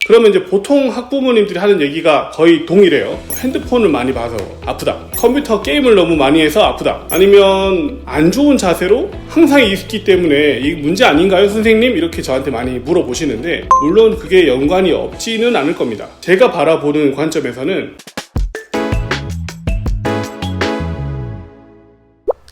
그러면 이제 보통 학부모님들이 하는 얘기가 거의 동일해요. 핸드폰을 많이 봐서 아프다, 컴퓨터 게임을 너무 많이 해서 아프다, 아니면 안 좋은 자세로 항상 있기 때문에 이 문제 아닌가요 선생님? 이렇게 저한테 많이 물어보시는데, 물론 그게 연관이 없지는 않을 겁니다. 제가 바라보는 관점에서는.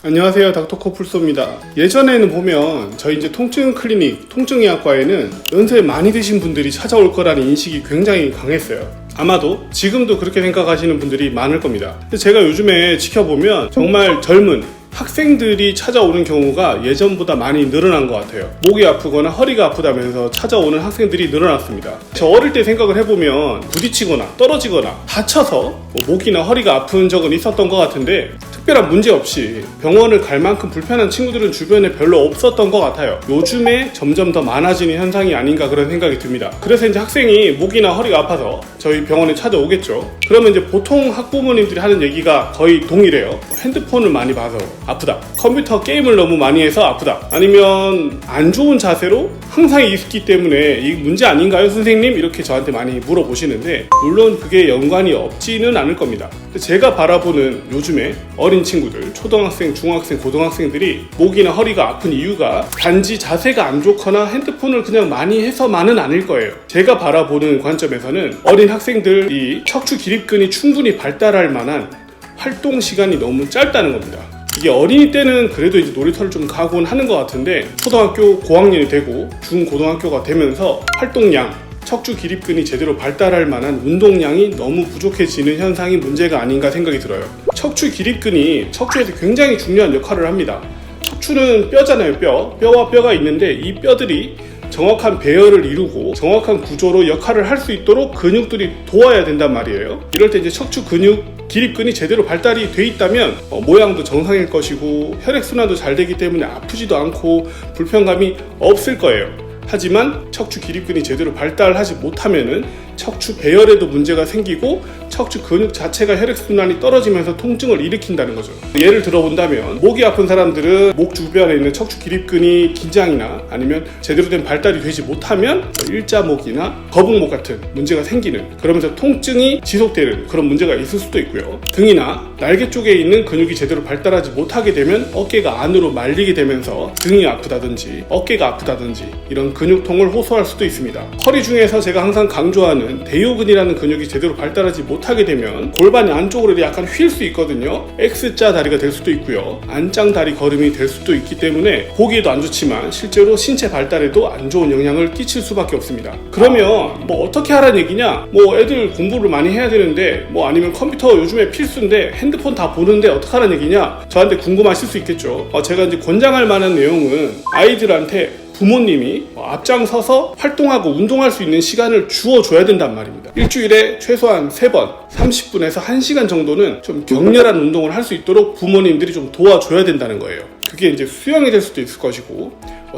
안녕하세요, 닥터코 풀소입니다. 예전에는 보면 저희 이제 통증 클리닉, 통증의학과에는 연세 많이 드신 분들이 찾아올 거라는 인식이 굉장히 강했어요. 아마도 지금도 그렇게 생각하시는 분들이 많을 겁니다. 근데 제가 요즘에 지켜보면 정말 젊은 학생들이 찾아오는 경우가 예전보다 많이 늘어난 것 같아요. 목이 아프거나 허리가 아프다면서 찾아오는 학생들이 늘어났습니다. 저 어릴 때 생각을 해보면 부딪히거나 떨어지거나 다쳐서 목이나 허리가 아픈 적은 있었던 것 같은데, 특별한 문제 없이 병원을 갈 만큼 불편한 친구들은 주변에 별로 없었던 것 같아요. 요즘에 점점 더 많아지는 현상이 아닌가 그런 생각이 듭니다. 그래서 이제 학생이 목이나 허리가 아파서 저희 병원에 찾아오겠죠. 그러면 이제 보통 학부모님들이 하는 얘기가 거의 동일해요. 핸드폰을 많이 봐서 아프다, 컴퓨터 게임을 너무 많이 해서 아프다, 아니면 안 좋은 자세로 항상 있기 때문에 이 문제 아닌가요 선생님? 이렇게 저한테 많이 물어보시는데, 물론 그게 연관이 없지는 않을 겁니다. 제가 바라보는 요즘에 어린 친구들, 초등학생, 중학생, 고등학생들이 목이나 허리가 아픈 이유가 단지 자세가 안 좋거나 핸드폰을 그냥 많이 해서만은 아닐 거예요. 제가 바라보는 관점에서는 어린 학생들이 척추 기립근이 충분히 발달할 만한 활동 시간이 너무 짧다는 겁니다. 이게 어린이 때는 그래도 이제 놀이터를 좀 가곤 하는 것 같은데, 초등학교 고학년이 되고 중고등학교가 되면서 활동량, 척추 기립근이 제대로 발달할 만한 운동량이 너무 부족해지는 현상이 문제가 아닌가 생각이 들어요. 척추 기립근이 척추에서 굉장히 중요한 역할을 합니다. 척추는 뼈잖아요. 뼈와 뼈가 있는데, 이 뼈들이 정확한 배열을 이루고 정확한 구조로 역할을 할 수 있도록 근육들이 도와야 된단 말이에요. 이럴 때 이제 척추 근육, 기립근이 제대로 발달이 돼 있다면 모양도 정상일 것이고 혈액순환도 잘 되기 때문에 아프지도 않고 불편감이 없을 거예요. 하지만 척추 기립근이 제대로 발달하지 못하면은 척추 배열에도 문제가 생기고 척추 근육 자체가 혈액순환이 떨어지면서 통증을 일으킨다는 거죠. 예를 들어본다면, 목이 아픈 사람들은 목 주변에 있는 척추 기립근이 긴장이나 아니면 제대로 된 발달이 되지 못하면 일자목이나 거북목 같은 문제가 생기는, 그러면서 통증이 지속되는 그런 문제가 있을 수도 있고요. 등이나 날개 쪽에 있는 근육이 제대로 발달하지 못하게 되면 어깨가 안으로 말리게 되면서 등이 아프다든지 어깨가 아프다든지 이런 근육통을 호소할 수도 있습니다. 허리 중에서 제가 항상 강조하는 대요근이라는 근육이 제대로 발달하지 못하게 되면 골반이 안쪽으로 약간 휠 수 있거든요. X자 다리가 될 수도 있고요, 안짱 다리 걸음이 될 수도 있기 때문에 보기에도 안 좋지만 실제로 신체 발달에도 안 좋은 영향을 끼칠 수밖에 없습니다. 그러면 어떻게 하라는 얘기냐? 애들 공부를 많이 해야 되는데, 아니면 컴퓨터 요즘에 필수인데 핸드폰 다 보는데 어떻게 하라는 얘기냐? 저한테 궁금하실 수 있겠죠. 제가 이제 권장할 만한 내용은 아이들한테 부모님이 앞장서서 활동하고 운동할 수 있는 시간을 주어줘야 된단 말입니다. 일주일에 최소한 3번, 30분에서 1시간 정도는 좀 격렬한 운동을 할 수 있도록 부모님들이 좀 도와줘야 된다는 거예요. 그게 이제 수영이 될 수도 있을 것이고,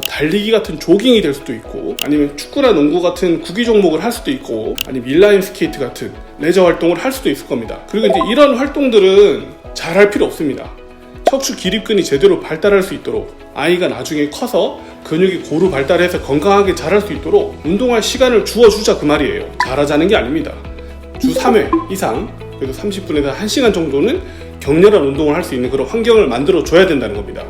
달리기 같은 조깅이 될 수도 있고, 아니면 축구나 농구 같은 구기 종목을 할 수도 있고, 아니면 인라인 스케이트 같은 레저 활동을 할 수도 있을 겁니다. 그리고 이제 이런 활동들은 잘할 필요 없습니다. 척추 기립근이 제대로 발달할 수 있도록, 아이가 나중에 커서 근육이 고루 발달해서 건강하게 자랄 수 있도록 운동할 시간을 주어주자 그 말이에요. 잘하자는 게 아닙니다. 주 3회 이상, 그래도 30분에서 1시간 정도는 격렬한 운동을 할 수 있는 그런 환경을 만들어 줘야 된다는 겁니다.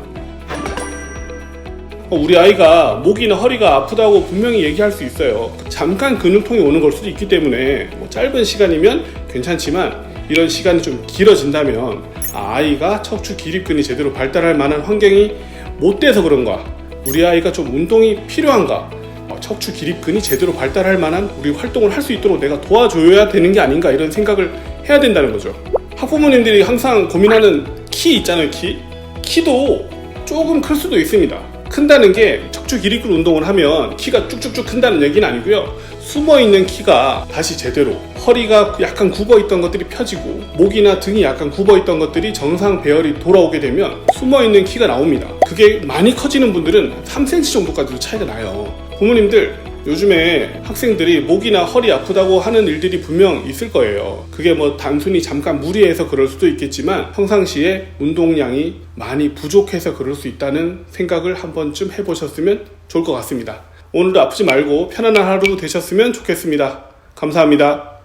우리 아이가 목이나 허리가 아프다고 분명히 얘기할 수 있어요. 잠깐 근육통이 오는 걸 수도 있기 때문에 짧은 시간이면 괜찮지만, 이런 시간이 좀 길어진다면 아이가 척추 기립근이 제대로 발달할 만한 환경이 못 돼서 그런가, 우리 아이가 좀 운동이 필요한가, 척추 기립근이 제대로 발달할 만한 우리 활동을 할 수 있도록 내가 도와줘야 되는 게 아닌가, 이런 생각을 해야 된다는 거죠. 학부모님들이 항상 고민하는 키 있잖아요. 키도 조금 클 수도 있습니다. 큰다는 게 척추 기립근 운동을 하면 키가 쭉쭉쭉 큰다는 얘기는 아니고요. 숨어있는 키가 다시 제대로, 허리가 약간 굽어있던 것들이 펴지고 목이나 등이 약간 굽어있던 것들이 정상 배열이 돌아오게 되면 숨어있는 키가 나옵니다. 그게 많이 커지는 분들은 3cm 정도까지도 차이가 나요. 부모님들, 요즘에 학생들이 목이나 허리 아프다고 하는 일들이 분명 있을 거예요. 그게 단순히 잠깐 무리해서 그럴 수도 있겠지만, 평상시에 운동량이 많이 부족해서 그럴 수 있다는 생각을 한 번쯤 해보셨으면 좋을 것 같습니다. 오늘도 아프지 말고 편안한 하루 되셨으면 좋겠습니다. 감사합니다.